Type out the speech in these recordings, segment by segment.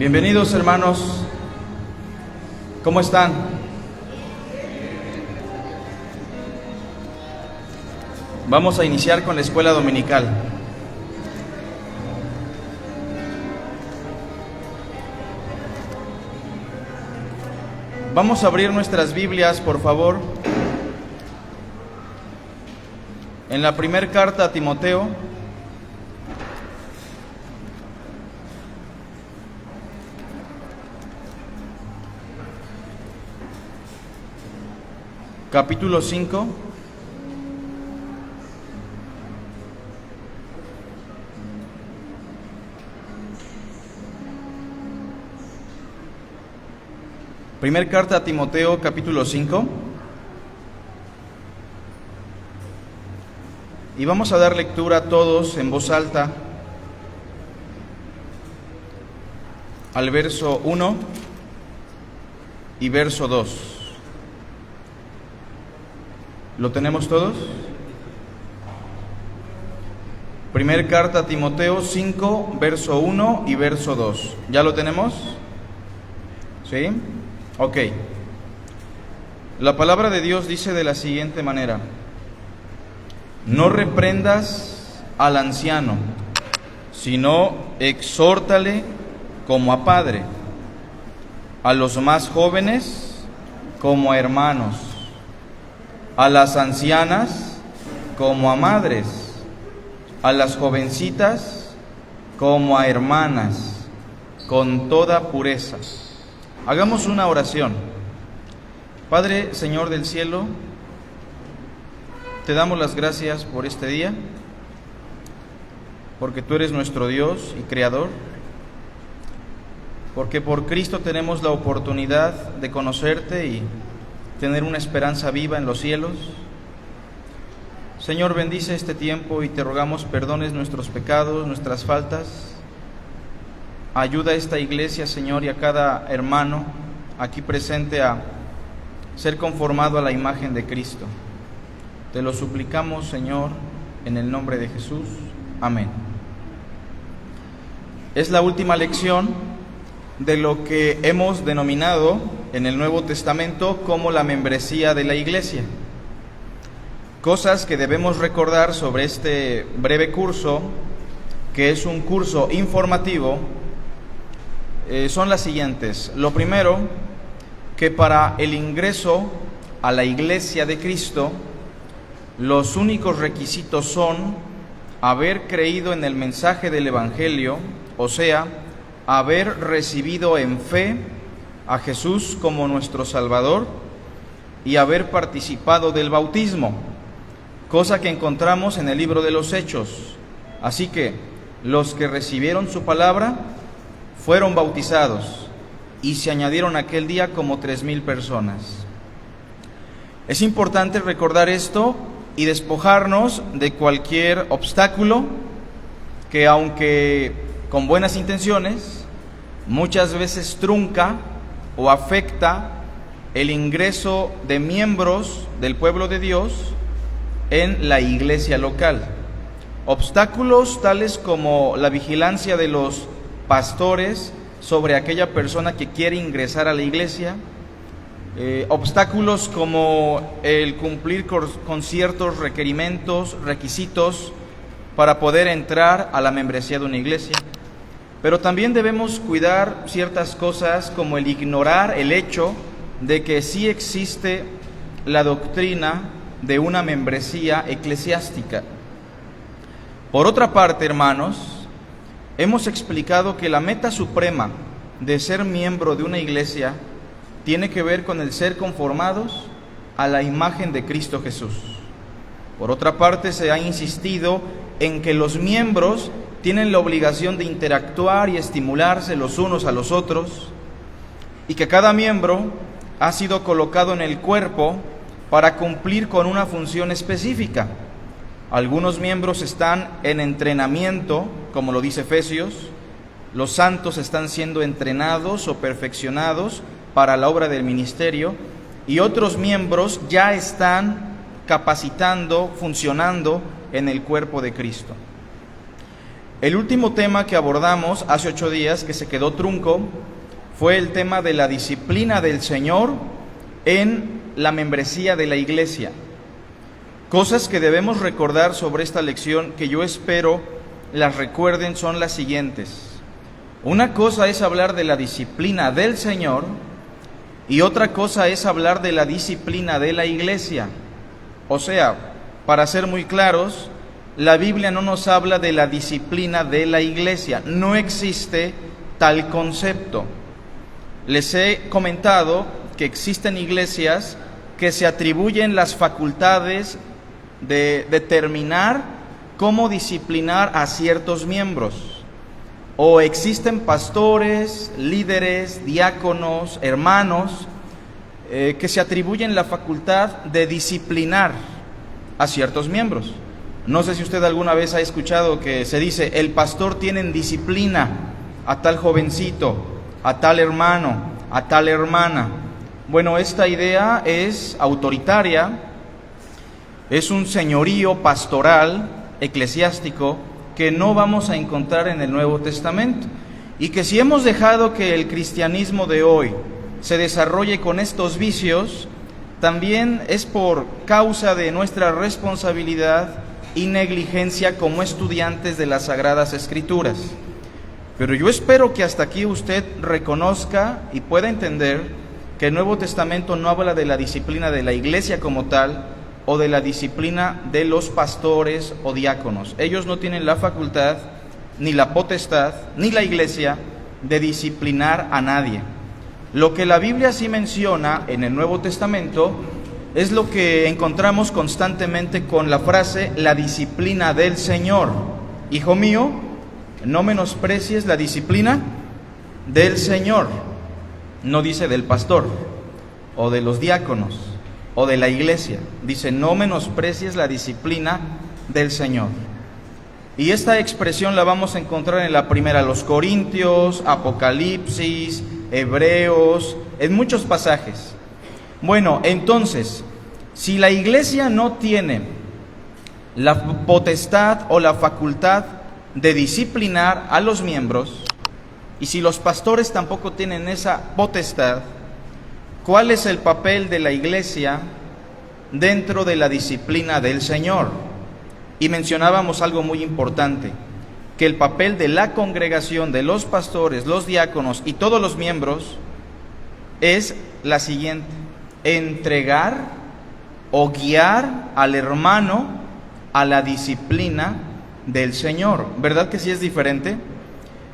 Bienvenidos, hermanos. ¿Cómo están? Vamos a iniciar con la escuela dominical. Vamos a abrir nuestras Biblias, por favor, en la primera carta a Timoteo, capítulo 5. Primer carta a Timoteo, capítulo 5. Y vamos a dar lectura todos en voz alta al verso 1 y verso 2. ¿Lo tenemos todos? Primer carta a Timoteo 5, verso 1 y verso 2. ¿Ya lo tenemos? ¿Sí? Ok. La palabra de Dios dice de la siguiente manera: no reprendas al anciano, sino exhórtale como a padre, a los más jóvenes como a hermanos, a las ancianas como a madres, a las jovencitas como a hermanas, con toda pureza. Hagamos una oración. Padre, Señor del cielo, te damos las gracias por este día, porque tú eres nuestro Dios y Creador, porque por Cristo tenemos la oportunidad de conocerte y tener una esperanza viva en los cielos. Señor, bendice este tiempo y te rogamos perdones nuestros pecados, nuestras faltas. Ayuda a esta iglesia, Señor, y a cada hermano aquí presente a ser conformado a la imagen de Cristo. Te lo suplicamos, Señor, en el nombre de Jesús. Amén. Es la última lección de lo que hemos denominado en el Nuevo Testamento como la membresía de la iglesia. Cosas que debemos recordar sobre este breve curso, que es un curso informativo, son las siguientes. Lo primero, que para el ingreso a la iglesia de Cristo, los únicos requisitos son haber creído en el mensaje del Evangelio, o sea, haber recibido en fe a Jesús como nuestro Salvador y haber participado del bautismo, cosa que encontramos en el libro de los Hechos. Así que los que recibieron su palabra fueron bautizados y se añadieron aquel día como 3,000 personas. Es importante recordar esto y despojarnos de cualquier obstáculo que, aunque con buenas intenciones, muchas veces trunca o afecta el ingreso de miembros del pueblo de Dios en la iglesia local. Obstáculos tales como la vigilancia de los pastores sobre aquella persona que quiere ingresar a la iglesia, obstáculos como el cumplir con ciertos requisitos para poder entrar a la membresía de una iglesia. Pero también debemos cuidar ciertas cosas como el ignorar el hecho de que sí existe la doctrina de una membresía eclesiástica. Por otra parte, hermanos, hemos explicado que la meta suprema de ser miembro de una iglesia tiene que ver con el ser conformados a la imagen de Cristo Jesús. Por otra parte, se ha insistido en que los miembros tienen la obligación de interactuar y estimularse los unos a los otros, y que cada miembro ha sido colocado en el cuerpo para cumplir con una función específica. Algunos miembros están en entrenamiento, como lo dice Efesios. Los santos están siendo entrenados o perfeccionados para la obra del ministerio, y otros miembros ya están capacitando, funcionando en el cuerpo de Cristo. El último tema que abordamos hace 8 días, que se quedó trunco, fue el tema de la disciplina del Señor en la membresía de la iglesia. Cosas que debemos recordar sobre esta lección, que yo espero las recuerden, son las siguientes. Una cosa es hablar de la disciplina del Señor y otra cosa es hablar de la disciplina de la iglesia. O sea, para ser muy claros, la Biblia no nos habla de la disciplina de la iglesia. No existe tal concepto. Les he comentado que existen iglesias que se atribuyen las facultades de determinar cómo disciplinar a ciertos miembros. O existen pastores, líderes, diáconos, hermanos, que se atribuyen la facultad de disciplinar a ciertos miembros. No sé si usted alguna vez ha escuchado que se dice, el pastor tiene en disciplina a tal jovencito, a tal hermano, a tal hermana. Bueno, esta idea es autoritaria, es un señorío pastoral, eclesiástico, que no vamos a encontrar en el Nuevo Testamento. Y que si hemos dejado que el cristianismo de hoy se desarrolle con estos vicios, también es por causa de nuestra responsabilidad y negligencia como estudiantes de las Sagradas Escrituras. Pero yo espero que hasta aquí usted reconozca y pueda entender que el Nuevo Testamento no habla de la disciplina de la iglesia como tal, o de la disciplina de los pastores o diáconos. Ellos no tienen la facultad, ni la potestad, ni la iglesia de disciplinar a nadie. Lo que la Biblia sí menciona en el Nuevo Testamento es lo que encontramos constantemente con la frase, la disciplina del Señor. Hijo mío, no menosprecies la disciplina del Señor. No dice del pastor o de los diáconos o de la iglesia. Dice, no menosprecies la disciplina del Señor. Y esta expresión la vamos a encontrar en la primera, los Corintios, Apocalipsis, Hebreos, en muchos pasajes. Bueno, entonces, si la iglesia no tiene la potestad o la facultad de disciplinar a los miembros, y si los pastores tampoco tienen esa potestad, ¿cuál es el papel de la iglesia dentro de la disciplina del Señor? Y mencionábamos algo muy importante, que el papel de la congregación, de los pastores, los diáconos y todos los miembros es la siguiente: entregar o guiar al hermano a la disciplina del Señor. ¿Verdad que sí es diferente?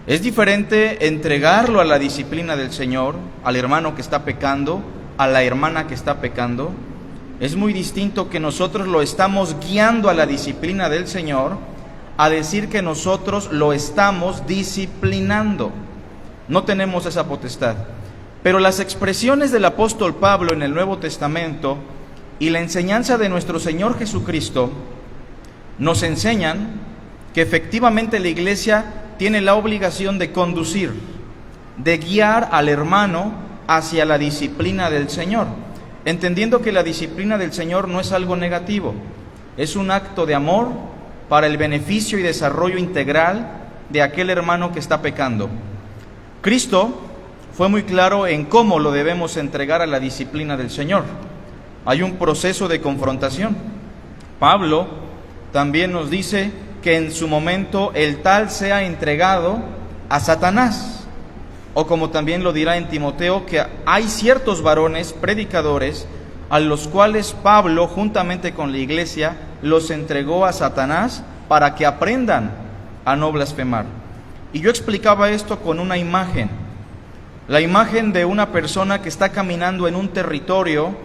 Es diferente entregarlo a la disciplina del Señor, al hermano que está pecando, a la hermana que está pecando. Es muy distinto que nosotros lo estamos guiando a la disciplina del Señor, a decir que nosotros lo estamos disciplinando. No tenemos esa potestad. Pero las expresiones del apóstol Pablo en el Nuevo Testamento y la enseñanza de nuestro Señor Jesucristo nos enseñan que efectivamente la iglesia tiene la obligación de conducir, de guiar al hermano hacia la disciplina del Señor, entendiendo que la disciplina del Señor no es algo negativo, es un acto de amor para el beneficio y desarrollo integral de aquel hermano que está pecando. Cristo fue muy claro en cómo lo debemos entregar a la disciplina del Señor. Hay un proceso de confrontación. Pablo también nos dice que en su momento el tal sea entregado a Satanás, o como también lo dirá en Timoteo, que hay ciertos varones predicadores a los cuales Pablo, juntamente con la iglesia, los entregó a Satanás para que aprendan a no blasfemar. Y yo explicaba esto con una imagen, la imagen de una persona que está caminando en un territorio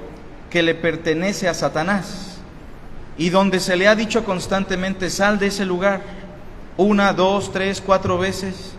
que le pertenece a Satanás, y donde se le ha dicho constantemente, sal de ese lugar, 1, 2, 3, 4 veces.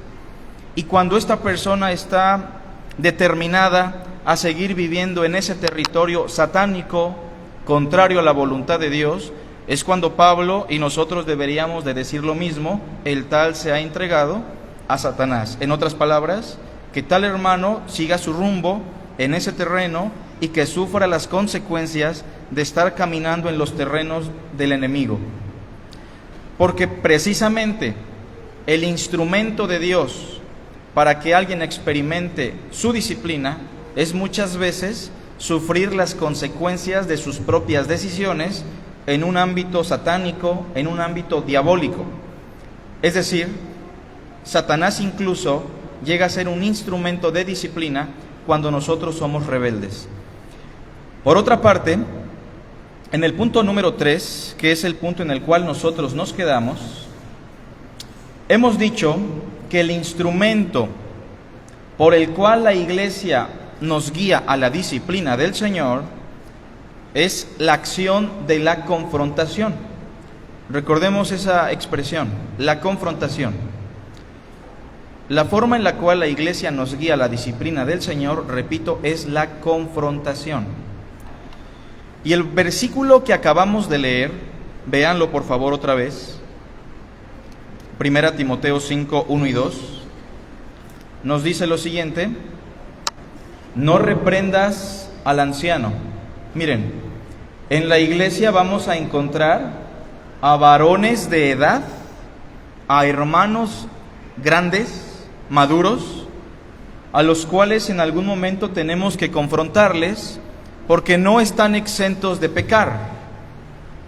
Y cuando esta persona está determinada a seguir viviendo en ese territorio satánico, contrario a la voluntad de Dios, es cuando Pablo y nosotros deberíamos de decir lo mismo: el tal se ha entregado a Satanás. En otras palabras, que tal hermano siga su rumbo en ese terreno y que sufra las consecuencias de estar caminando en los terrenos del enemigo. Porque precisamente el instrumento de Dios para que alguien experimente su disciplina es muchas veces sufrir las consecuencias de sus propias decisiones en un ámbito satánico, en un ámbito diabólico. Es decir, Satanás incluso llega a ser un instrumento de disciplina cuando nosotros somos rebeldes. Por otra parte, en el punto número 3, que es el punto en el cual nosotros nos quedamos, hemos dicho que el instrumento por el cual la Iglesia nos guía a la disciplina del Señor es la acción de la confrontación. Recordemos esa expresión, la confrontación. La forma en la cual la Iglesia nos guía a la disciplina del Señor, repito, es la confrontación. Y el versículo que acabamos de leer, véanlo por favor otra vez, 1 Timoteo 5, 1 y 2, nos dice lo siguiente: no reprendas al anciano. Miren, en la iglesia vamos a encontrar a varones de edad, a hermanos grandes, maduros, a los cuales en algún momento tenemos que confrontarles porque no están exentos de pecar.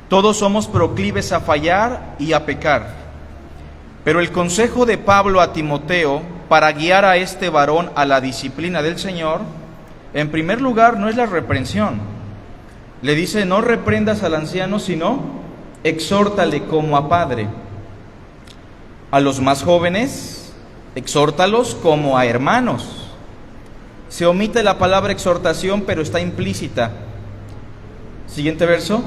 Todos somos proclives a fallar y a pecar. Pero el consejo de Pablo a Timoteo para guiar a este varón a la disciplina del Señor, en primer lugar, no es la reprensión. Le dice, no reprendas al anciano, sino exhórtale como a padre. A los más jóvenes, exhórtalos como a hermanos. Se omite la palabra exhortación, pero está implícita. Siguiente verso.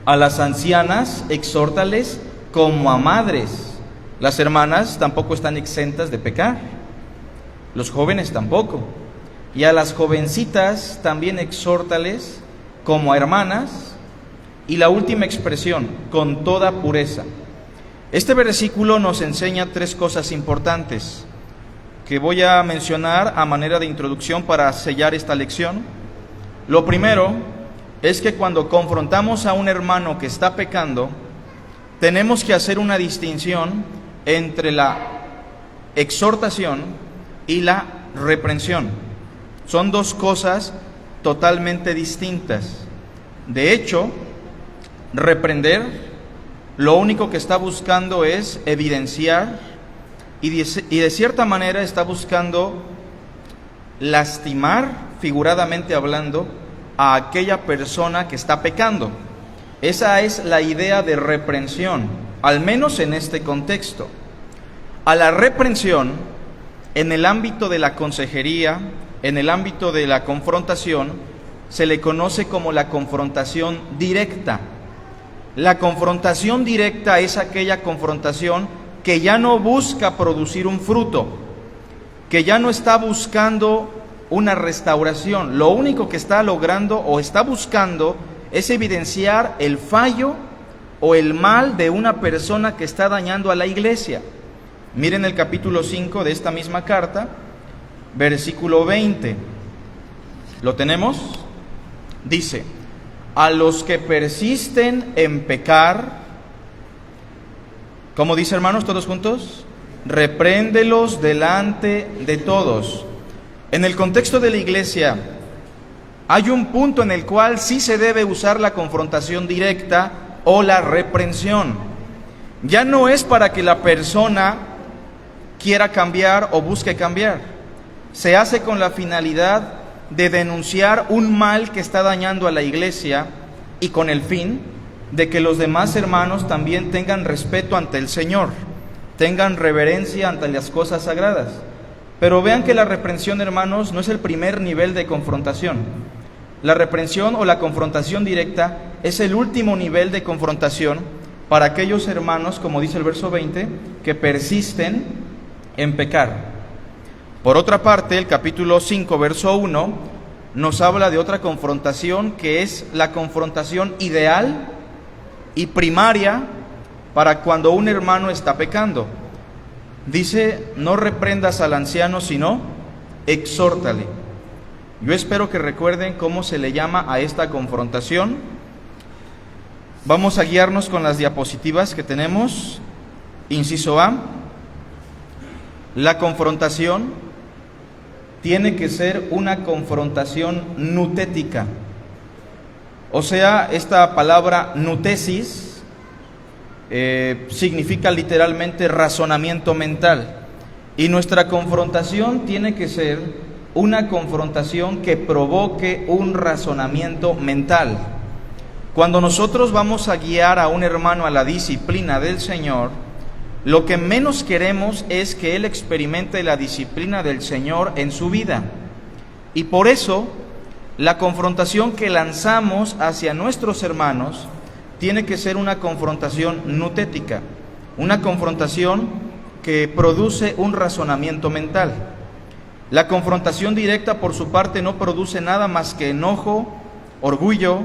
A las ancianas, exhórtales como a madres. Las hermanas tampoco están exentas de pecar. Los jóvenes tampoco. Y a las jovencitas también exhórtales como a hermanas. Y la última expresión, con toda pureza. Este versículo nos enseña tres cosas importantes que voy a mencionar a manera de introducción para sellar esta lección. Lo primero es que cuando confrontamos a un hermano que está pecando, tenemos que hacer una distinción entre la exhortación y la reprensión. Son dos cosas totalmente distintas. De hecho, reprender lo único que está buscando es evidenciar y de cierta manera está buscando lastimar, figuradamente hablando, a aquella persona que está pecando. Esa es la idea de reprensión, al menos en este contexto. A la reprensión, en el ámbito de la consejería, en el ámbito de la confrontación, se le conoce como la confrontación directa. La confrontación directa es aquella confrontación que ya no busca producir un fruto, que ya no está buscando una restauración. Lo único que está logrando o está buscando es evidenciar el fallo o el mal de una persona que está dañando a la iglesia. Miren el capítulo 5 de esta misma carta, versículo 20. ¿Lo tenemos? Dice, a los que persisten en pecar, ¿cómo dice, hermanos, todos juntos? Repréndelos delante de todos. En el contexto de la iglesia, hay un punto en el cual sí se debe usar la confrontación directa o la reprensión. Ya no es para que la persona quiera cambiar o busque cambiar. Se hace con la finalidad de denunciar un mal que está dañando a la iglesia y con el fin de que los demás hermanos también tengan respeto ante el Señor, tengan reverencia ante las cosas sagradas. Pero vean que la reprensión, hermanos, no es el primer nivel de confrontación. La reprensión o la confrontación directa es el último nivel de confrontación para aquellos hermanos, como dice el verso 20, que persisten en pecar. Por otra parte, el capítulo 5, verso 1, nos habla de otra confrontación que es la confrontación ideal y primaria para cuando un hermano está pecando. Dice, no reprendas al anciano, sino exhórtale. Yo espero que recuerden cómo se le llama a esta confrontación. Vamos a guiarnos con las diapositivas que tenemos. Inciso A, la confrontación tiene que ser una confrontación nutética. O sea, esta palabra nutesis significa literalmente razonamiento mental. Y nuestra confrontación tiene que ser una confrontación que provoque un razonamiento mental. Cuando nosotros vamos a guiar a un hermano a la disciplina del Señor, lo que menos queremos es que él experimente la disciplina del Señor en su vida. Y por eso, la confrontación que lanzamos hacia nuestros hermanos tiene que ser una confrontación nutética, una confrontación que produce un razonamiento mental. La confrontación directa, por su parte, no produce nada más que enojo, orgullo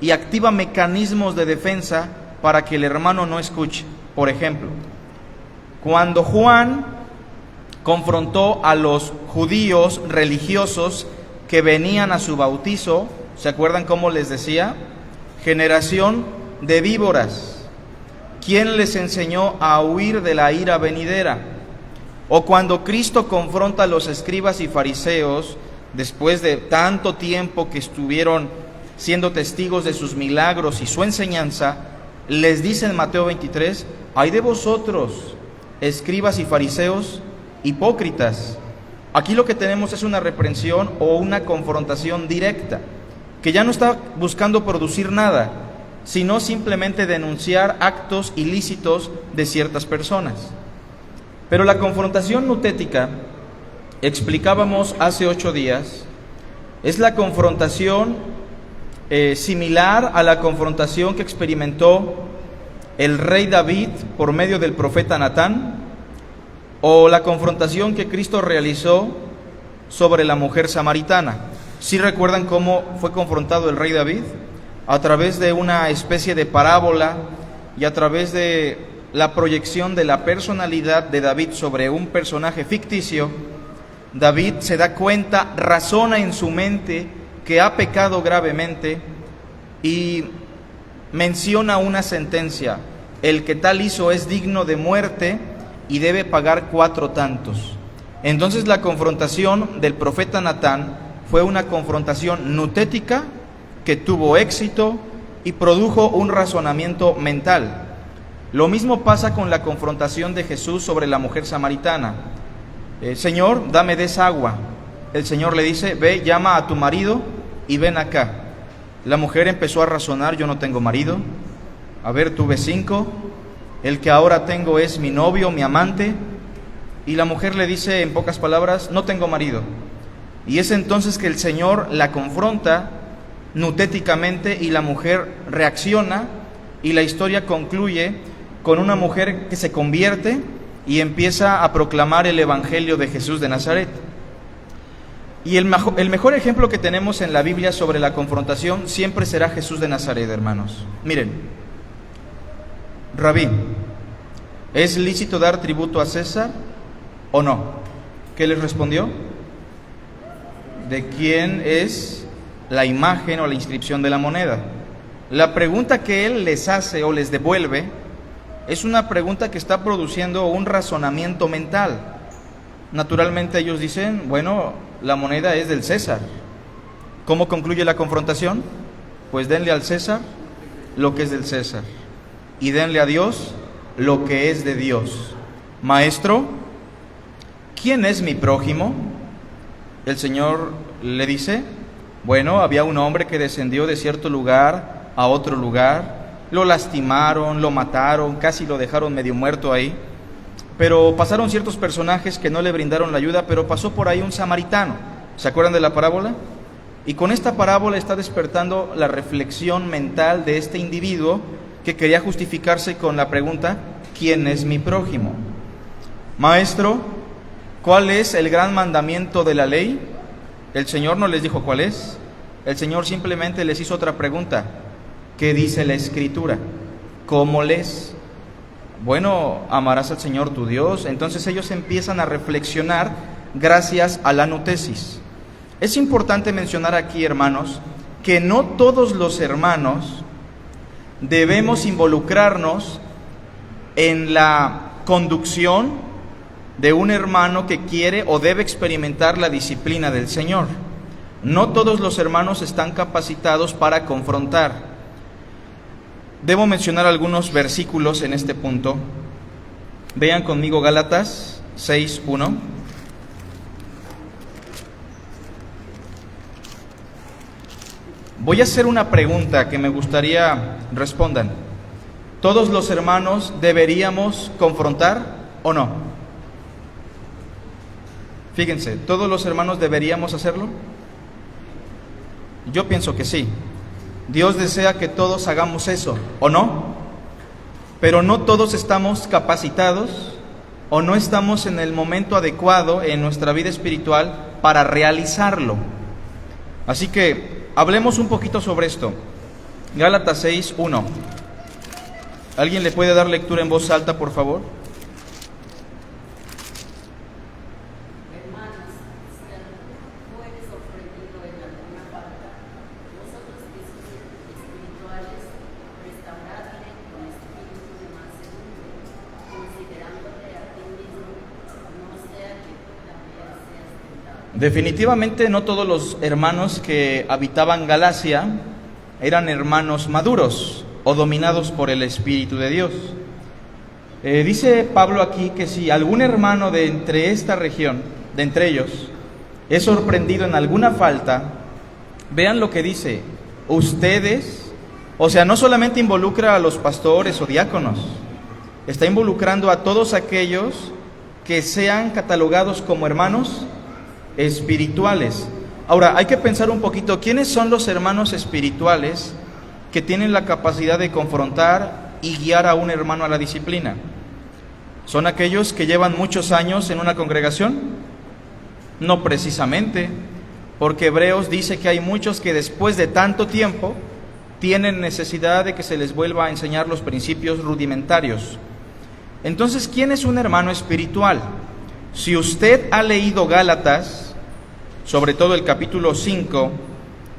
y activa mecanismos de defensa para que el hermano no escuche. Por ejemplo, cuando Juan confrontó a los judíos religiosos que venían a su bautizo, ¿se acuerdan cómo les decía? Generación de víboras, ¿quién les enseñó a huir de la ira venidera? O cuando Cristo confronta a los escribas y fariseos, después de tanto tiempo que estuvieron siendo testigos de sus milagros y su enseñanza, les dice en Mateo 23, ¡ay de vosotros, escribas y fariseos, hipócritas! Aquí lo que tenemos es una reprensión o una confrontación directa, que ya no está buscando producir nada, sino simplemente denunciar actos ilícitos de ciertas personas. Pero la confrontación nutética, explicábamos hace 8 días, es la confrontación similar a la confrontación que experimentó el rey David por medio del profeta Natán, o la confrontación que Cristo realizó sobre la mujer samaritana. ¿Sí recuerdan cómo fue confrontado el rey David? A través de una especie de parábola y a través de la proyección de la personalidad de David sobre un personaje ficticio, David se da cuenta, razona en su mente que ha pecado gravemente y menciona una sentencia: el que tal hizo es digno de muerte y debe pagar 4 tantos. Entonces la confrontación del profeta Natán fue una confrontación nutética que tuvo éxito y produjo un razonamiento mental. Lo mismo pasa con la confrontación de Jesús sobre la mujer samaritana. Señor, dame de esa agua. El Señor le dice, ve, llama a tu marido y ven acá. La mujer empezó a razonar, yo no tengo marido. A ver, tuve 5. El que ahora tengo es mi novio, mi amante. Y la mujer le dice en pocas palabras, no tengo marido. Y es entonces que el Señor la confronta nutéticamente y la mujer reacciona y la historia concluye con una mujer que se convierte y empieza a proclamar el Evangelio de Jesús de Nazaret. Y el mejor ejemplo que tenemos en la Biblia sobre la confrontación siempre será Jesús de Nazaret, hermanos. Miren, Rabí, ¿es lícito dar tributo a César o no? ¿Qué les respondió? ¿De quién es la imagen o la inscripción de la moneda? La pregunta que él les hace o les devuelve es una pregunta que está produciendo un razonamiento mental. Naturalmente ellos dicen, bueno, la moneda es del César. ¿Cómo concluye la confrontación? Pues denle al César lo que es del César y denle a Dios lo que es de Dios. Maestro, ¿quién es mi prójimo? El Señor le dice, bueno, había un hombre que descendió de cierto lugar a otro lugar, lo lastimaron, lo mataron, casi lo dejaron medio muerto ahí, pero pasaron ciertos personajes que no le brindaron la ayuda, pero pasó por ahí un samaritano. ¿Se acuerdan de la parábola? Y con esta parábola está despertando la reflexión mental de este individuo que quería justificarse con la pregunta, ¿quién es mi prójimo? Maestro, ¿cuál es el gran mandamiento de la ley? El Señor no les dijo cuál es. El Señor simplemente les hizo otra pregunta. ¿Qué dice la Escritura? ¿Cómo lees? Bueno, amarás al Señor tu Dios. Entonces ellos empiezan a reflexionar gracias a la nutesis. Es importante mencionar aquí, hermanos, que no todos los hermanos debemos involucrarnos en la conducción de un hermano que quiere o debe experimentar la disciplina del Señor. No todos los hermanos están capacitados para confrontar. Debo mencionar algunos versículos en este punto. Vean conmigo Gálatas 6:1. Voy a hacer una pregunta que me gustaría respondan. ¿Todos los hermanos deberíamos confrontar o no? Fíjense, ¿todos los hermanos deberíamos hacerlo? Yo pienso que sí. Dios desea que todos hagamos eso, ¿o no? Pero no todos estamos capacitados o no estamos en el momento adecuado en nuestra vida espiritual para realizarlo. Así que hablemos un poquito sobre esto. Gálatas 6:1. ¿Alguien le puede dar lectura en voz alta, por favor? Hermanos, si alguno es ofendido en alguna falta, vosotros que sois espirituales, restauradle con espíritu de mansedumbre, considerándole a ti mismo, no sea que tú también seas tentado. Definitivamente no todos los hermanos que habitaban Galacia eran hermanos maduros o dominados por el Espíritu de Dios. Dice Pablo aquí que si algún hermano de entre esta región, de entre ellos, es sorprendido en alguna falta, vean lo que dice, ustedes, o sea, no solamente involucra a los pastores o diáconos, está involucrando a todos aquellos que sean catalogados como hermanos espirituales. Ahora, hay que pensar un poquito, ¿quiénes son los hermanos espirituales que tienen la capacidad de confrontar y guiar a un hermano a la disciplina? ¿Son aquellos que llevan muchos años en una congregación? No precisamente, porque Hebreos dice que hay muchos que después de tanto tiempo tienen necesidad de que se les vuelva a enseñar los principios rudimentarios. Entonces, ¿quién es un hermano espiritual? Si usted ha leído Gálatas, sobre todo el capítulo 5,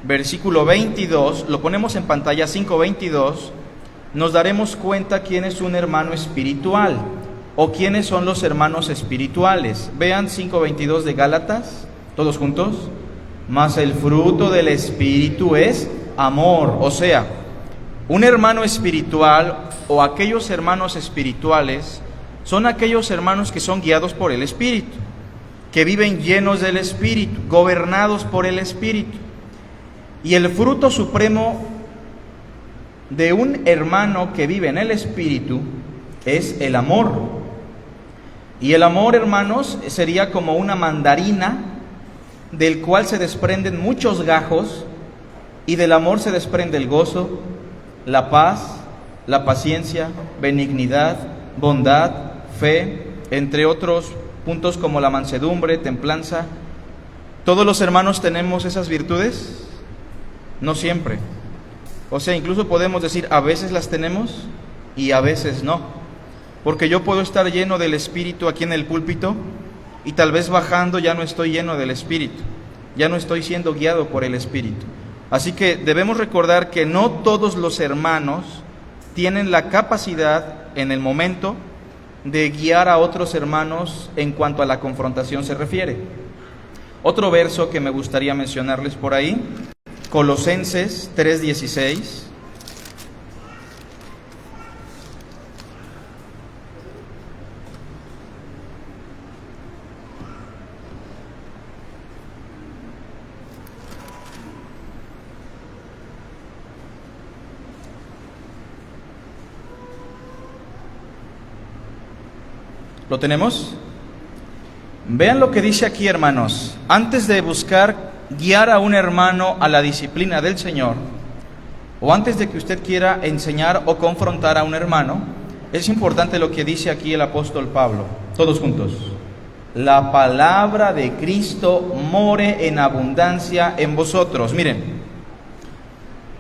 versículo 22, lo ponemos en pantalla, 5:22, nos daremos cuenta quién es un hermano espiritual o quiénes son los hermanos espirituales. Vean 5:22 de Gálatas, todos juntos. Mas el fruto del Espíritu es amor. O sea, un hermano espiritual o aquellos hermanos espirituales son aquellos hermanos que son guiados por el Espíritu, que viven llenos del Espíritu, gobernados por el Espíritu. Y el fruto supremo de un hermano que vive en el Espíritu es el amor. Y el amor, hermanos, sería como una mandarina del cual se desprenden muchos gajos, y del amor se desprende el gozo, la paz, la paciencia, benignidad, bondad, fe, entre otros puntos como la mansedumbre, templanza. ¿Todos los hermanos tenemos esas virtudes? No siempre. O sea, incluso podemos decir, a veces las tenemos y a veces no. Porque yo puedo estar lleno del Espíritu aquí en el púlpito y tal vez bajando ya no estoy lleno del Espíritu, ya no estoy siendo guiado por el Espíritu. Así que debemos recordar que no todos los hermanos tienen la capacidad en el momento de guiar a otros hermanos en cuanto a la confrontación se refiere. Otro verso que me gustaría mencionarles por ahí, Colosenses 3:16. ¿Lo tenemos? Vean lo que dice aquí, hermanos. Antes de buscar guiar a un hermano a la disciplina del Señor, o antes de que usted quiera enseñar o confrontar a un hermano, es importante lo que dice aquí el apóstol Pablo. Todos juntos. La palabra de Cristo more en abundancia en vosotros. Miren,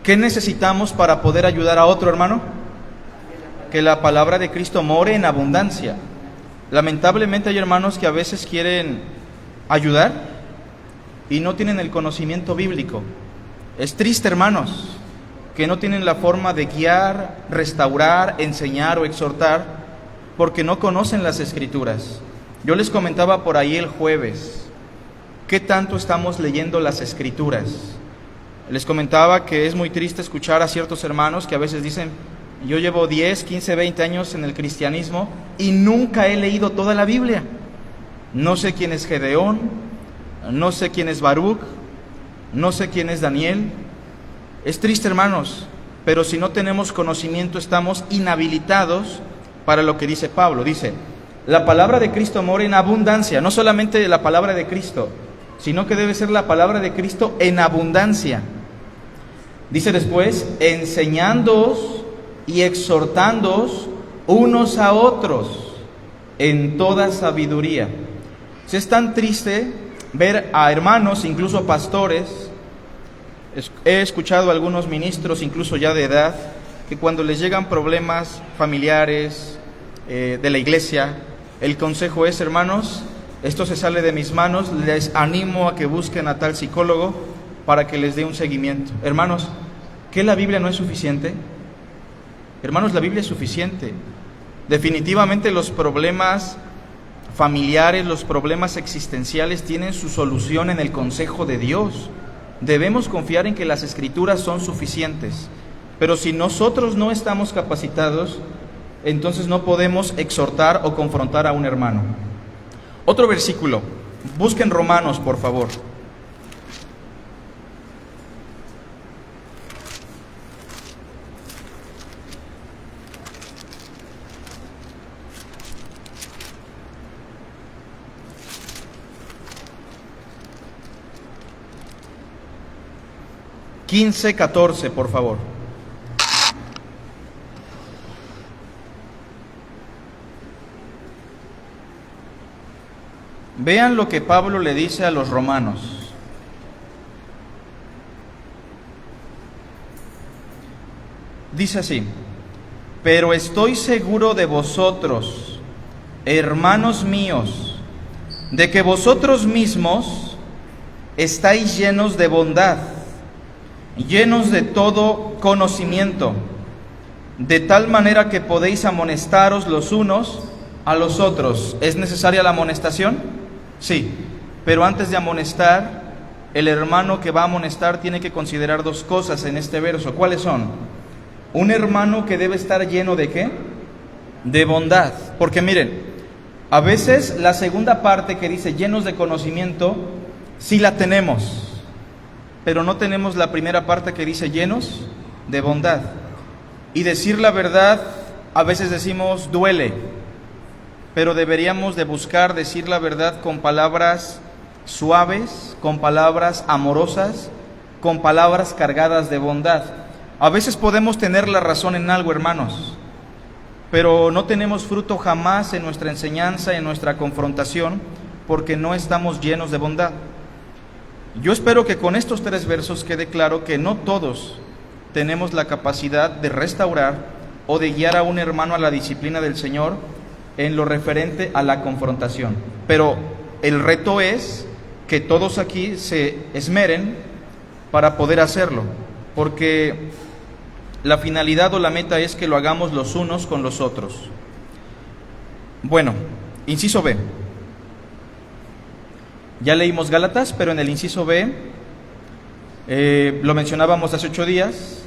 ¿qué necesitamos para poder ayudar a otro hermano? Que la palabra de Cristo more en abundancia. Lamentablemente hay hermanos que a veces quieren ayudar y no tienen el conocimiento bíblico. Es triste, hermanos, que no tienen la forma de guiar, restaurar, enseñar o exhortar porque no conocen las Escrituras. Yo les comentaba por ahí el jueves, ¿qué tanto estamos leyendo las Escrituras? Les comentaba que es muy triste escuchar a ciertos hermanos que a veces dicen, yo llevo 10, 15, 20 años en el cristianismo y nunca he leído toda la Biblia. No sé quién es Gedeón, no sé quién es Baruch, no sé quién es Daniel. Es triste, hermanos, pero si no tenemos conocimiento estamos inhabilitados para lo que dice Pablo. Dice, la palabra de Cristo mora en abundancia, no solamente la palabra de Cristo, sino que debe ser la palabra de Cristo en abundancia. Dice después, enseñándoos y exhortándoos unos a otros en toda sabiduría. Es tan triste ver a hermanos, incluso pastores, he escuchado a algunos ministros, incluso ya de edad, que cuando les llegan problemas familiares de la iglesia, el consejo es, hermanos, esto se sale de mis manos, les animo a que busquen a tal psicólogo para que les dé un seguimiento. Hermanos, ¿qué la Biblia no es suficiente? Hermanos, la Biblia es suficiente. Definitivamente los problemas familiares, los problemas existenciales tienen su solución en el consejo de Dios. Debemos confiar en que las Escrituras son suficientes. Pero si nosotros no estamos capacitados, entonces no podemos exhortar o confrontar a un hermano. Otro versículo, busquen Romanos, por favor. Quince, 14, por favor. Vean lo que Pablo le dice a los romanos. Dice así, pero estoy seguro de vosotros, hermanos míos, de que vosotros mismos estáis llenos de bondad, llenos de todo conocimiento, de tal manera que podéis amonestaros los unos a los otros. ¿Es necesaria la amonestación? Sí, pero antes de amonestar, el hermano que va a amonestar tiene que considerar dos cosas en este verso. ¿Cuáles son? Un hermano que debe estar lleno ¿de qué? De bondad. Porque miren, a veces la segunda parte que dice llenos de conocimiento, sí la tenemos, pero no tenemos la primera parte que dice llenos de bondad. Y decir la verdad, a veces decimos duele, pero deberíamos de buscar decir la verdad con palabras suaves, con palabras amorosas, con palabras cargadas de bondad. A veces podemos tener la razón en algo, hermanos, pero no tenemos fruto jamás en nuestra enseñanza, en nuestra confrontación, porque no estamos llenos de bondad. Yo espero que con estos 3 versos quede claro que no todos tenemos la capacidad de restaurar o de guiar a un hermano a la disciplina del Señor en lo referente a la confrontación. Pero el reto es que todos aquí se esmeren para poder hacerlo, porque la finalidad o la meta es que lo hagamos los unos con los otros. Bueno, inciso B. Ya leímos Gálatas, pero en el inciso B, lo mencionábamos hace 8 días,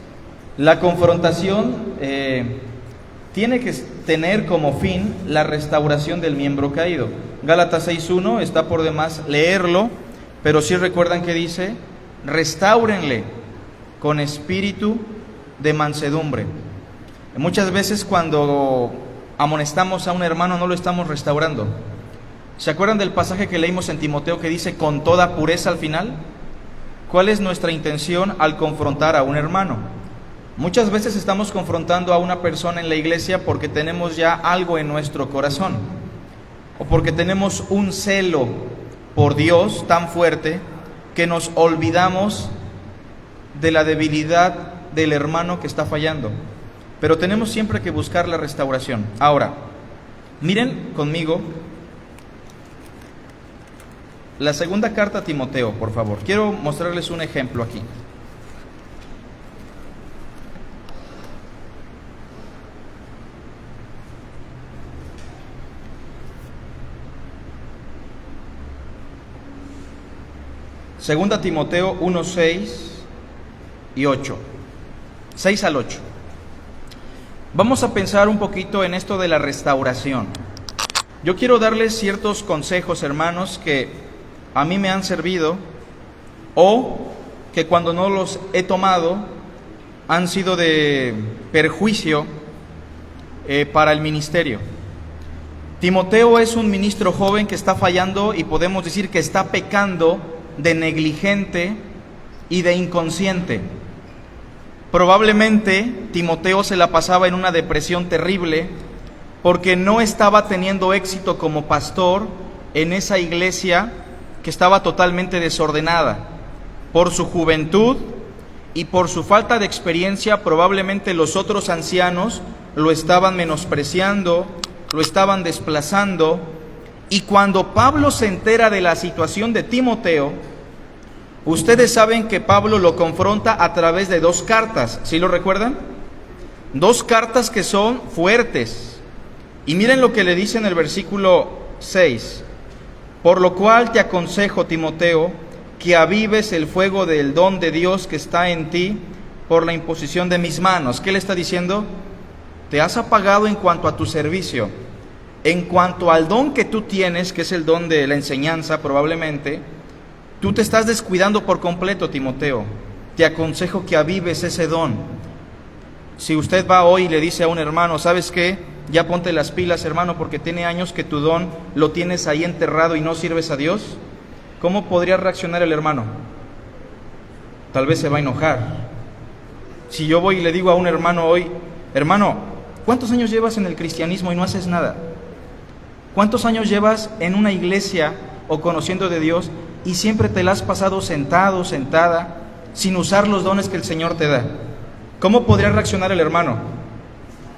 la confrontación tiene que tener como fin la restauración del miembro caído. Gálatas 6:1, está por demás leerlo, pero sí recuerdan que dice, restáurenle con espíritu de mansedumbre. Muchas veces cuando amonestamos a un hermano no lo estamos restaurando. ¿Se acuerdan del pasaje que leímos en Timoteo que dice con toda pureza al final? ¿Cuál es nuestra intención al confrontar a un hermano? Muchas veces estamos confrontando a una persona en la iglesia porque tenemos ya algo en nuestro corazón, o porque tenemos un celo por Dios tan fuerte que nos olvidamos de la debilidad del hermano que está fallando. Pero tenemos siempre que buscar la restauración. Ahora, miren conmigo la segunda carta a Timoteo, por favor. Quiero mostrarles un ejemplo aquí. 2 Timoteo 1, 6 y 8. 6 al 8. Vamos a pensar un poquito en esto de la restauración. Yo quiero darles ciertos consejos, hermanos, que a mí me han servido o que cuando no los he tomado han sido de perjuicio para el ministerio. Timoteo es un ministro joven que está fallando y podemos decir que está pecando de negligente y de inconsciente. Probablemente Timoteo se la pasaba en una depresión terrible porque no estaba teniendo éxito como pastor en esa iglesia que estaba totalmente desordenada. Por su juventud y por su falta de experiencia, probablemente los otros ancianos lo estaban menospreciando, lo estaban desplazando. Y cuando Pablo se entera de la situación de Timoteo, ustedes saben que Pablo lo confronta a través de 2 cartas, ¿sí lo recuerdan? 2 cartas que son fuertes. Y miren lo que le dice en el versículo 6. Por lo cual te aconsejo, Timoteo, que avives el fuego del don de Dios que está en ti por la imposición de mis manos. ¿Qué le está diciendo? Te has apagado en cuanto a tu servicio. En cuanto al don que tú tienes, que es el don de la enseñanza probablemente, tú te estás descuidando por completo, Timoteo. Te aconsejo que avives ese don. Si usted va hoy y le dice a un hermano, ¿sabes qué? Ya ponte las pilas, hermano, porque tiene años que tu don lo tienes ahí enterrado y no sirves a Dios. ¿Cómo podría reaccionar el hermano? Tal vez se va a enojar. Si yo voy y le digo a un hermano hoy, hermano, ¿cuántos años llevas en el cristianismo y no haces nada? ¿Cuántos años llevas en una iglesia o conociendo de Dios y siempre te la has pasado sentado, sentada, sin usar los dones que el Señor te da? ¿Cómo podría reaccionar el hermano?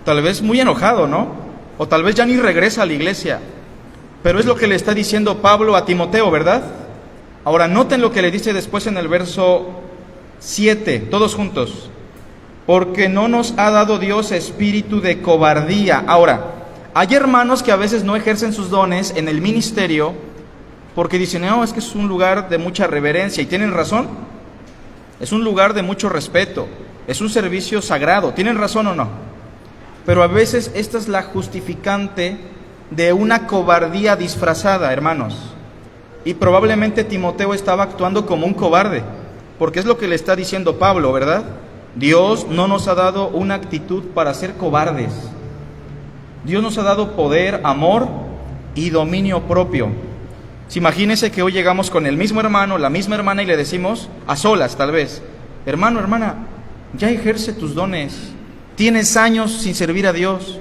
Tal vez muy enojado, ¿no? O tal vez ya ni regresa a la iglesia. Pero es lo que le está diciendo Pablo a Timoteo, ¿verdad? Ahora noten lo que le dice después en el verso 7, todos juntos. Porque no nos ha dado Dios espíritu de cobardía. Ahora, hay hermanos que a veces no ejercen sus dones en el ministerio porque dicen, no, es que es un lugar de mucha reverencia, y tienen razón. Es un lugar de mucho respeto, es un servicio sagrado, ¿tienen razón o no? Pero a veces esta es la justificante de una cobardía disfrazada, hermanos. Y probablemente Timoteo estaba actuando como un cobarde, porque es lo que le está diciendo Pablo, ¿verdad? Dios no nos ha dado una actitud para ser cobardes. Dios nos ha dado poder, amor y dominio propio. Si imagínense que hoy llegamos con el mismo hermano, la misma hermana, y le decimos, a solas tal vez, hermano, hermana, ya ejerce tus dones, tienes años sin servir a Dios,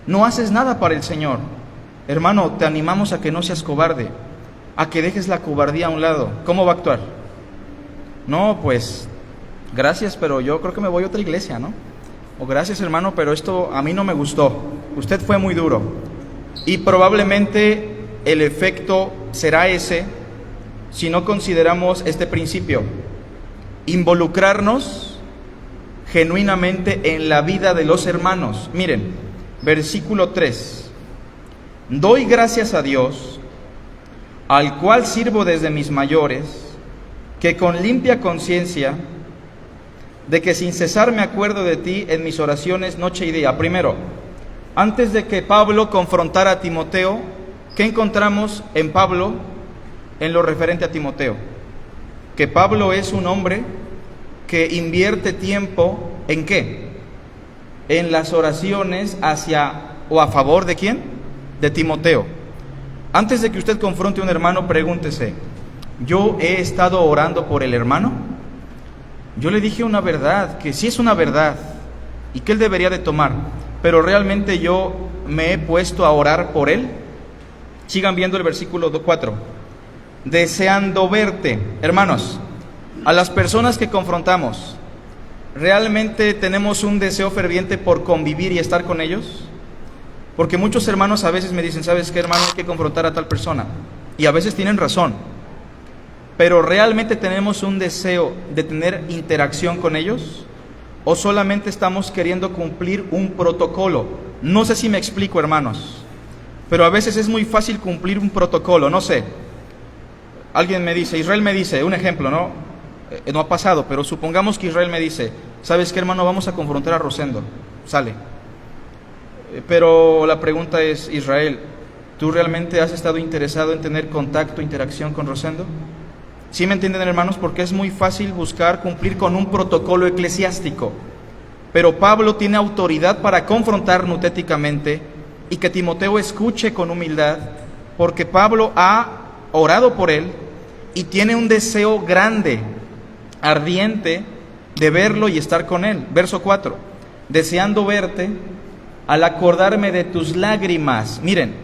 no haces nada para el Señor. Hermano, te animamos a que no seas cobarde, a que dejes la cobardía a un lado. ¿Cómo va a actuar? No, pues, gracias, pero yo creo que me voy a otra iglesia, ¿no? O gracias, hermano, pero esto a mí no me gustó, usted fue muy duro. Y probablemente el efecto será ese si no consideramos este principio: involucrarnos genuinamente en la vida de los hermanos. Miren, versículo 3. Doy gracias a Dios, al cual sirvo desde mis mayores, que con limpia conciencia, de que sin cesar me acuerdo de ti en mis oraciones noche y día. Primero, antes de que Pablo confrontara a Timoteo, ¿qué encontramos en Pablo en lo referente a Timoteo? Que Pablo es un hombre que invierte tiempo ¿en qué? En las oraciones hacia o a favor ¿de quién? De Timoteo. Antes de que usted confronte a un hermano, pregúntese, ¿yo he estado orando por el hermano? Yo le dije una verdad, que sí es una verdad y que él debería de tomar, pero realmente yo me he puesto a orar por él. Sigan viendo el versículo 4. Deseando verte. Hermanos, a las personas que confrontamos, ¿realmente tenemos un deseo ferviente por convivir y estar con ellos? Porque muchos hermanos a veces me dicen, ¿sabes qué, hermano? Hay que confrontar a tal persona. Y a veces tienen razón. Pero ¿realmente tenemos un deseo de tener interacción con ellos? ¿O solamente estamos queriendo cumplir un protocolo? No sé si me explico, hermanos. Pero a veces es muy fácil cumplir un protocolo, no sé. Alguien me dice, Israel me dice, un ejemplo, ¿no? No ha pasado, pero supongamos que Israel me dice, ¿sabes qué, hermano? Vamos a confrontar a Rosendo. Sale. Pero la pregunta es, Israel, ¿tú realmente has estado interesado en tener contacto, interacción con Rosendo? ¿Sí me entienden, hermanos? Porque es muy fácil buscar cumplir con un protocolo eclesiástico. Pero Pablo tiene autoridad para confrontar nutéticamente y que Timoteo escuche con humildad, porque Pablo ha orado por él y tiene un deseo grande, ardiente, de verlo y estar con él. Verso 4, deseando verte al acordarme de tus lágrimas. Miren,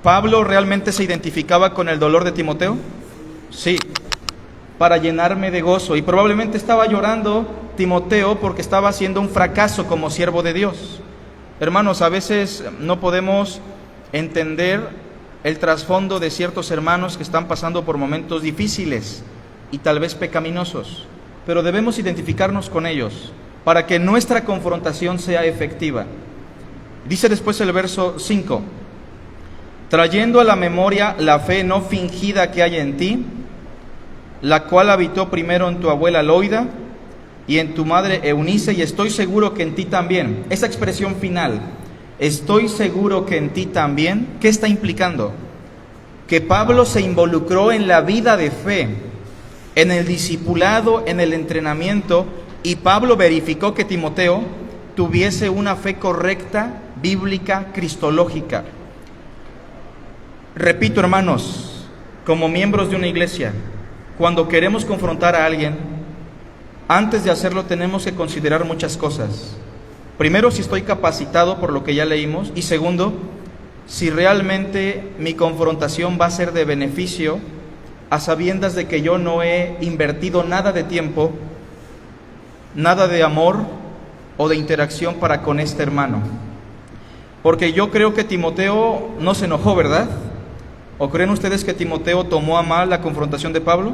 ¿Pablo realmente se identificaba con el dolor de Timoteo? Sí, para llenarme de gozo. Y probablemente estaba llorando Timoteo porque estaba haciendo un fracaso como siervo de Dios. Hermanos, a veces no podemos entender el trasfondo de ciertos hermanos que están pasando por momentos difíciles y tal vez pecaminosos, pero debemos identificarnos con ellos para que nuestra confrontación sea efectiva. Dice después el verso 5, trayendo a la memoria la fe no fingida que hay en ti, la cual habitó primero en tu abuela Loida y en tu madre Eunice, y estoy seguro que en ti también. Esa expresión final, estoy seguro que en ti también, ¿qué está implicando? Que Pablo se involucró en la vida de fe, en el discipulado, en el entrenamiento, y Pablo verificó que Timoteo tuviese una fe correcta, bíblica, cristológica. Repito, hermanos, como miembros de una iglesia, cuando queremos confrontar a alguien, antes de hacerlo tenemos que considerar muchas cosas. Primero, si estoy capacitado por lo que ya leímos, y segundo, si realmente mi confrontación va a ser de beneficio, a sabiendas de que yo no he invertido nada de tiempo, nada de amor o de interacción para con este hermano. Porque yo creo que Timoteo no se enojó, ¿verdad? ¿O creen ustedes que Timoteo tomó a mal la confrontación de Pablo?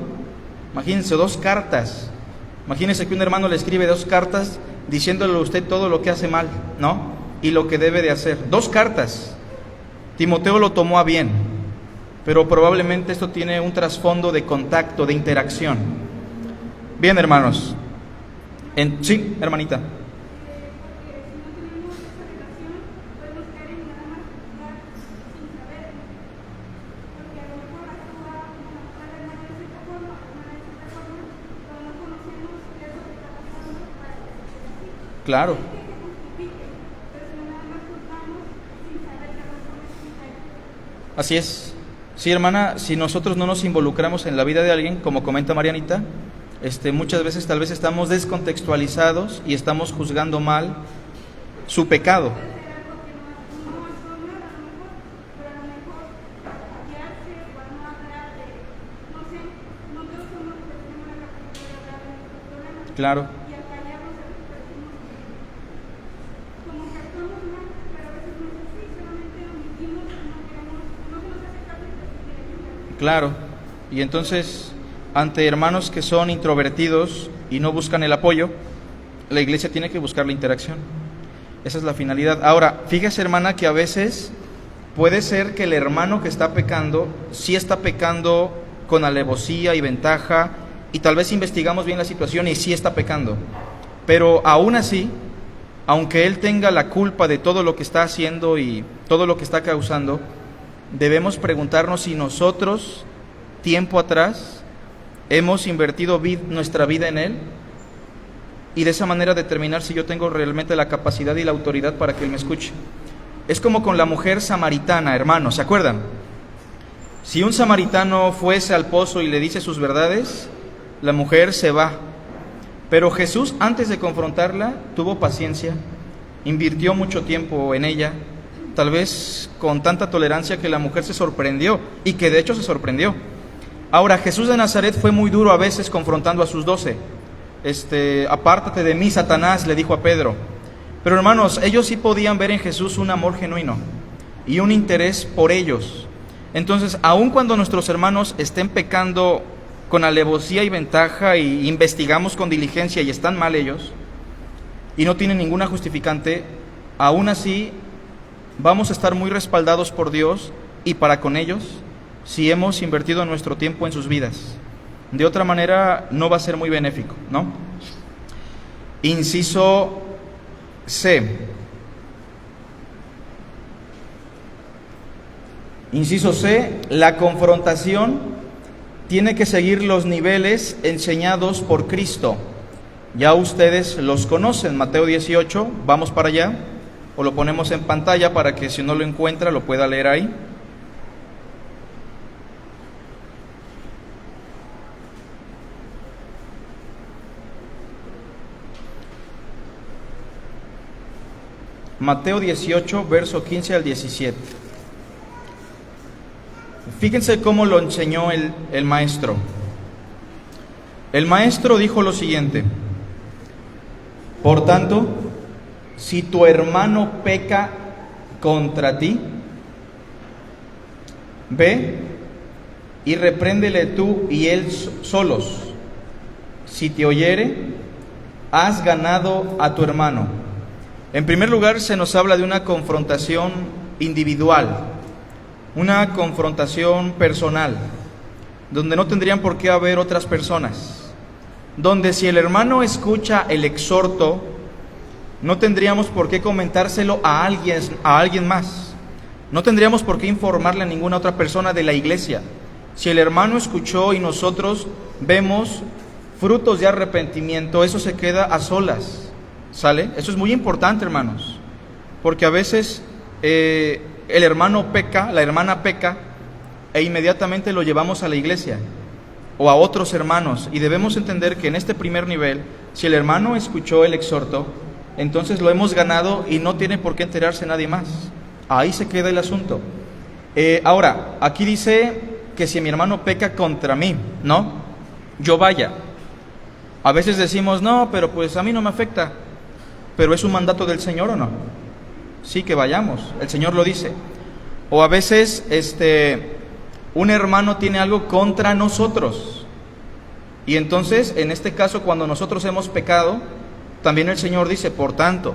Imagínense, 2 cartas. Imagínense que un hermano le escribe 2 cartas diciéndole a usted todo lo que hace mal, ¿no? Y lo que debe de hacer. 2 cartas. Timoteo lo tomó a bien, pero probablemente esto tiene un trasfondo de contacto, de interacción. Bien, hermanos. Sí, hermanita. Claro. Así es. Sí, hermana, si nosotros no nos involucramos en la vida de alguien, como comenta Marianita, muchas veces tal vez estamos descontextualizados y estamos juzgando mal su pecado. Claro. Claro, y entonces, ante hermanos que son introvertidos y no buscan el apoyo, la iglesia tiene que buscar la interacción. Esa es la finalidad. Ahora, fíjese, hermana, que a veces puede ser que el hermano que está pecando, sí está pecando con alevosía y ventaja, y tal vez investigamos bien la situación y sí está pecando. Pero aún así, aunque él tenga la culpa de todo lo que está haciendo y todo lo que está causando, debemos preguntarnos si nosotros, tiempo atrás, hemos invertido nuestra vida en él, y de esa manera determinar si yo tengo realmente la capacidad y la autoridad para que él me escuche. Es como con la mujer samaritana, hermanos, ¿se acuerdan? Si un samaritano fuese al pozo y le dice sus verdades, la mujer se va. Pero Jesús, antes de confrontarla, tuvo paciencia, invirtió mucho tiempo en ella, tal vez con tanta tolerancia que la mujer se sorprendió, y que de hecho se sorprendió. Ahora, Jesús de Nazaret fue muy duro a veces confrontando a sus 12. Apártate de mí, Satanás, le dijo a Pedro. Pero hermanos, ellos sí podían ver en Jesús un amor genuino y un interés por ellos. Entonces, aun cuando nuestros hermanos estén pecando con alevosía y ventaja, y investigamos con diligencia y están mal ellos, y no tienen ninguna justificante, aún así vamos a estar muy respaldados por Dios y para con ellos si hemos invertido nuestro tiempo en sus vidas. De otra manera, no va a ser muy benéfico, ¿no? Inciso C. Inciso C, la confrontación tiene que seguir los niveles enseñados por Cristo. Ya ustedes los conocen, Mateo 18, vamos para allá, o lo ponemos en pantalla para que si no lo encuentra lo pueda leer ahí. Mateo 18, verso 15 al 17. Fíjense cómo lo enseñó el maestro. El maestro dijo lo siguiente: por tanto, si tu hermano peca contra ti, ve y repréndele tú y él solos. Si te oyere, has ganado a tu hermano. En primer lugar, se nos habla de una confrontación individual, una confrontación personal, donde no tendrían por qué haber otras personas, donde si el hermano escucha el exhorto, no tendríamos por qué comentárselo a alguien más, no tendríamos por qué informarle a ninguna otra persona de la iglesia. Si el hermano escuchó y nosotros vemos frutos de arrepentimiento, eso se queda a solas. ¿Sale? Eso es muy importante, hermanos, porque a veces el hermano peca, la hermana peca, e inmediatamente lo llevamos a la iglesia o a otros hermanos, y debemos entender que en este primer nivel, si el hermano escuchó el exhorto, entonces lo hemos ganado y no tiene por qué enterarse nadie más. Ahí se queda el asunto. Ahora, aquí dice que si mi hermano peca contra mí, ¿no? Yo vaya. A veces decimos, no, pero pues a mí no me afecta. ¿Pero es un mandato del Señor o no? Sí, que vayamos, el Señor lo dice. O a veces un hermano tiene algo contra nosotros, y entonces en este caso, cuando nosotros hemos pecado, también el Señor dice, por tanto,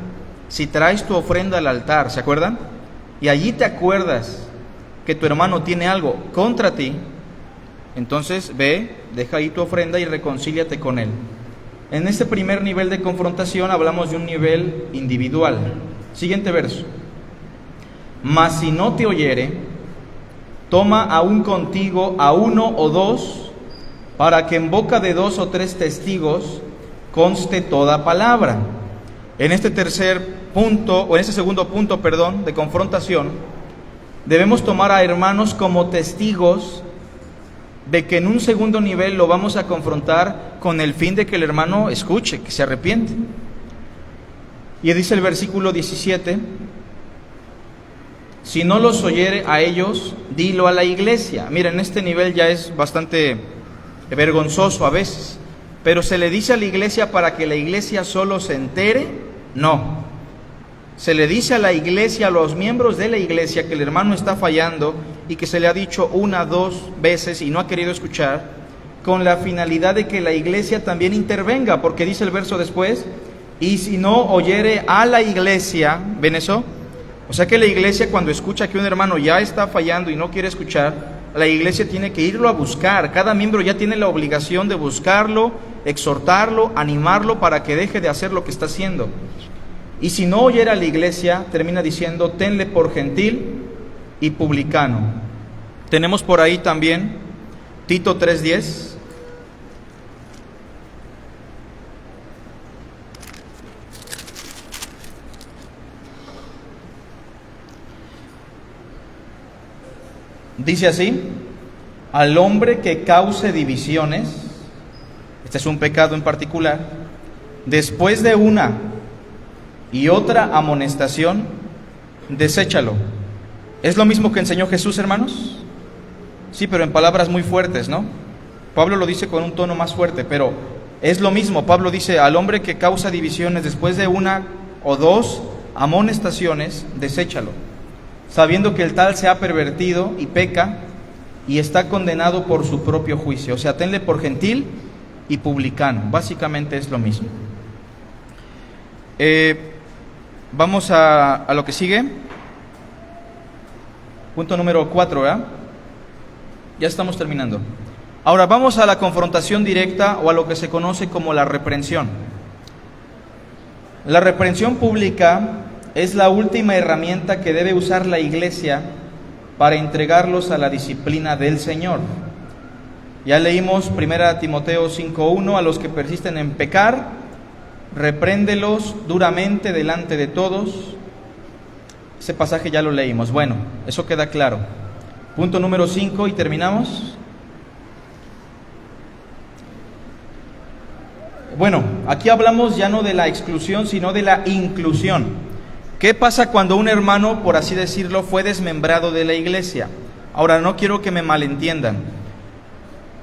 si traes tu ofrenda al altar, ¿se acuerdan? Y allí te acuerdas que tu hermano tiene algo contra ti, entonces ve, deja ahí tu ofrenda y reconcíliate con él. En este primer nivel de confrontación hablamos de un nivel individual. Siguiente verso. Mas si no te oyere, toma aún contigo a uno o dos, para que en boca de 2 o 3 testigos conste toda palabra. En este segundo punto, de confrontación, debemos tomar a hermanos como testigos de que en un segundo nivel lo vamos a confrontar con el fin de que el hermano escuche, que se arrepiente. Y dice el versículo 17, si no los oyere a ellos, dilo a la iglesia. Miren, este nivel ya es bastante vergonzoso a veces, pero se le dice a la iglesia para que la iglesia solo se entere. No, se le dice a la iglesia, a los miembros de la iglesia, que el hermano está fallando y que se le ha dicho 1 o 2 veces y no ha querido escuchar, con la finalidad de que la iglesia también intervenga, porque dice el verso después, y si no oyere a la iglesia, ¿ven eso? O sea que la iglesia, cuando escucha que un hermano ya está fallando y no quiere escuchar, la iglesia tiene que irlo a buscar. Cada miembro ya tiene la obligación de buscarlo, exhortarlo, animarlo para que deje de hacer lo que está haciendo. Y si no oyera a la iglesia, termina diciendo, tenle por gentil y publicano. Tenemos por ahí también Tito 3:10. Dice así, al hombre que cause divisiones, este es un pecado en particular, después de una y otra amonestación, deséchalo. ¿Es lo mismo que enseñó Jesús, hermanos? Sí, pero en palabras muy fuertes, ¿no? Pablo lo dice con un tono más fuerte, pero es lo mismo. Pablo dice, al hombre que causa divisiones después de 1 o 2 amonestaciones, deséchalo, sabiendo que el tal se ha pervertido y peca y está condenado por su propio juicio. O sea, tenle por gentil y publicano. Básicamente es lo mismo. Vamos a lo que sigue. Punto número 4, ¿verdad? Ya estamos terminando. Ahora vamos a la confrontación directa o a lo que se conoce como la reprensión. La reprensión pública es la última herramienta que debe usar la Iglesia para entregarlos a la disciplina del Señor. Ya leímos 1 Timoteo 5:1, a los que persisten en pecar, repréndelos duramente delante de todos. Ese pasaje ya lo leímos. Bueno, eso queda claro. Punto número 5 y terminamos. Bueno, aquí hablamos ya no de la exclusión, sino de la inclusión. ¿Qué pasa cuando un hermano, por así decirlo, fue desmembrado de la iglesia? Ahora, no quiero que me malentiendan.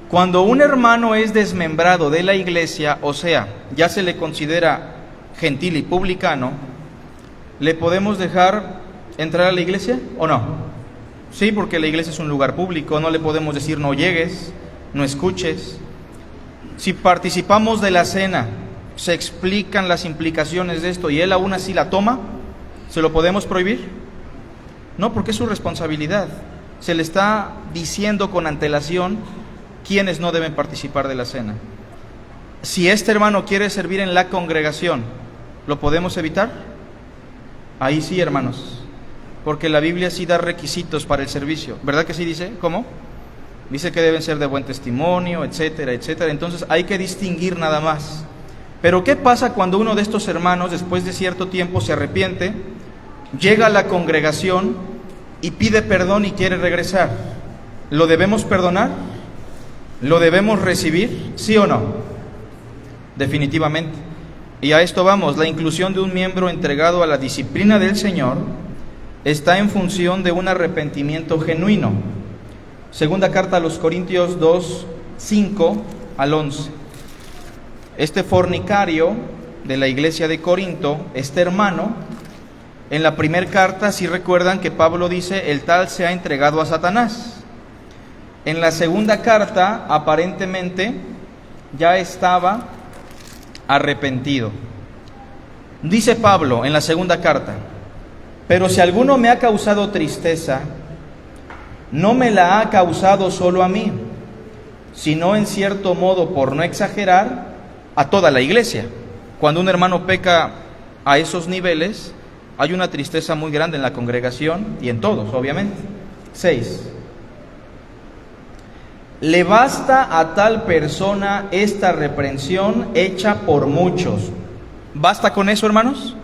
Cuando un hermano es desmembrado de la iglesia, o sea, ya se le considera gentil y publicano, ¿le podemos dejar entrar a la iglesia o no? Sí, porque la iglesia es un lugar público, no le podemos decir no llegues, no escuches. Si participamos de la cena, se explican las implicaciones de esto y él aún así la toma, ¿se lo podemos prohibir? No, porque es su responsabilidad. Se le está diciendo con antelación quiénes no deben participar de la cena. Si este hermano quiere servir en la congregación, ¿lo podemos evitar? Ahí sí, hermanos, porque la Biblia sí da requisitos para el servicio. ¿Verdad que sí dice? ¿Cómo? Dice que deben ser de buen testimonio, etcétera, etcétera. Entonces hay que distinguir nada más. Pero ¿qué pasa cuando uno de estos hermanos, después de cierto tiempo, se arrepiente, llega a la congregación y pide perdón y quiere regresar? ¿Lo debemos perdonar? ¿Lo debemos recibir? ¿Sí o no? Definitivamente. Y a esto vamos. La inclusión de un miembro entregado a la disciplina del Señor está en función de un arrepentimiento genuino. Segunda carta a los Corintios 2, 5 al 11. Este fornicario de la iglesia de Corinto, este hermano, en la primera carta, si recuerdan que Pablo dice, el tal se ha entregado a Satanás. En la segunda carta, aparentemente, ya estaba arrepentido. Dice Pablo en la segunda carta, pero si alguno me ha causado tristeza, no me la ha causado solo a mí, sino en cierto modo, por no exagerar, a toda la iglesia. Cuando un hermano peca a esos niveles, hay una tristeza muy grande en la congregación y en todos, obviamente. 6. Le basta a tal persona esta reprensión hecha por muchos. ¿Basta con eso, hermanos?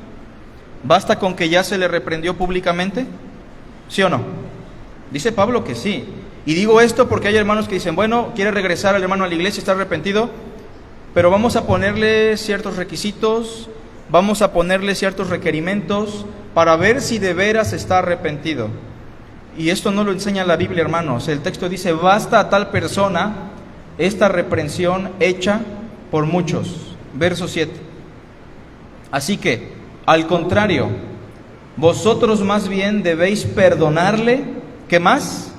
¿Basta con que ya se le reprendió públicamente? ¿Sí o no? Dice Pablo que sí. Y digo esto porque hay hermanos que dicen, bueno, quiere regresar el hermano a la iglesia, está arrepentido, pero vamos a ponerle ciertos requisitos, vamos a ponerle ciertos requerimientos para ver si de veras está arrepentido. Y esto no lo enseña la Biblia, hermanos. El texto dice, basta a tal persona esta reprensión hecha por muchos. Verso 7. Así que, al contrario, vosotros más bien debéis perdonarle, ¿qué más?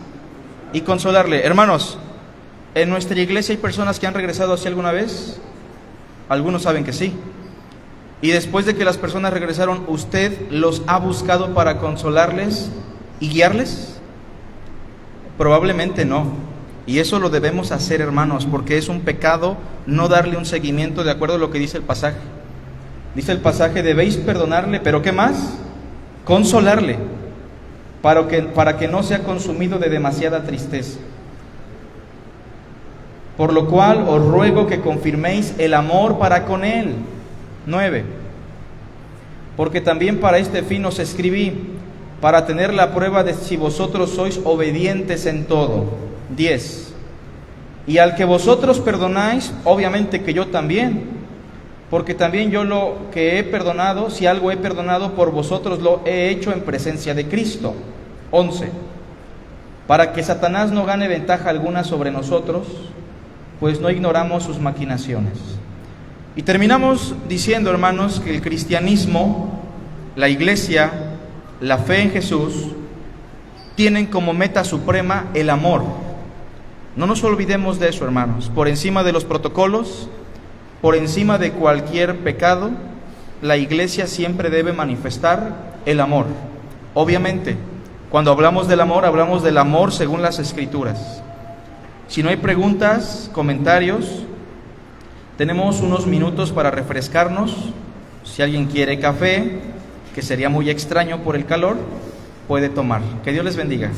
Y consolarle. Hermanos, ¿en nuestra iglesia hay personas que han regresado así alguna vez? Algunos saben que sí. Y después de que las personas regresaron, ¿usted los ha buscado para consolarles y guiarles? Probablemente no. Y eso lo debemos hacer, hermanos, porque es un pecado no darle un seguimiento de acuerdo a lo que dice el pasaje. Dice el pasaje, debéis perdonarle, pero ¿qué más? Consolarle, para que no sea consumido de demasiada tristeza. Por lo cual os ruego que confirméis el amor para con él. 9. Porque también para este fin os escribí, para tener la prueba de si vosotros sois obedientes en todo. 10. Y al que vosotros perdonáis, obviamente que yo también, porque también yo lo que he perdonado, si algo he perdonado por vosotros, lo he hecho en presencia de Cristo. 11. Para que Satanás no gane ventaja alguna sobre nosotros, pues no ignoramos sus maquinaciones. Y terminamos diciendo, hermanos, que el cristianismo, la iglesia, la fe en Jesús, tienen como meta suprema el amor. No nos olvidemos de eso, hermanos. Por encima de los protocolos, por encima de cualquier pecado, la iglesia siempre debe manifestar el amor. Obviamente, cuando hablamos del amor según las Escrituras. Si no hay preguntas, comentarios, tenemos unos minutos para refrescarnos. Si alguien quiere café, que sería muy extraño por el calor, puede tomar. Que Dios les bendiga.